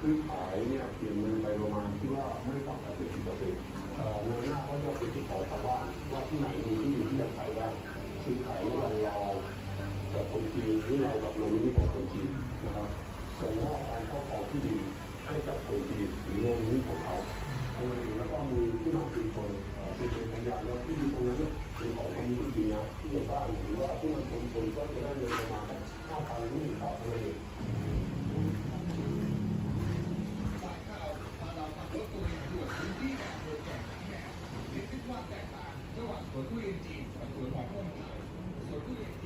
ซื้อขายเนี่ยเปลี่ยนเงินไปประมาณที่ว่าไม่ต่ำกว่า70%เงินหน้าก็จะเป็นที่ของชาวบ้านว่าที่ไหนมีที่ดินที่จะขายได้ซื้อขายระหว่างเรากับคนจีนหรือเรากับโรงนิของคนจีนนะครับส่งมอบการครอบครองที่ดินให้กับคนจีนหรือโรงนิของเขาแล้วก็มีผู้นำชุมชนเป็นพยานแล้วที่ดินตรงนั้นเป็นของคนที่ดินนะที่ในบ้านหรือว่าผู้นำชุมชนก็จะได้เงินประมาณ5,000 หรือ 10,000 เท่านั้นเอง ความแตกต่างระหว่างสวนทุเรียนจีนกับสวนหมอนม่วงขาวสวนทุเรียนจีน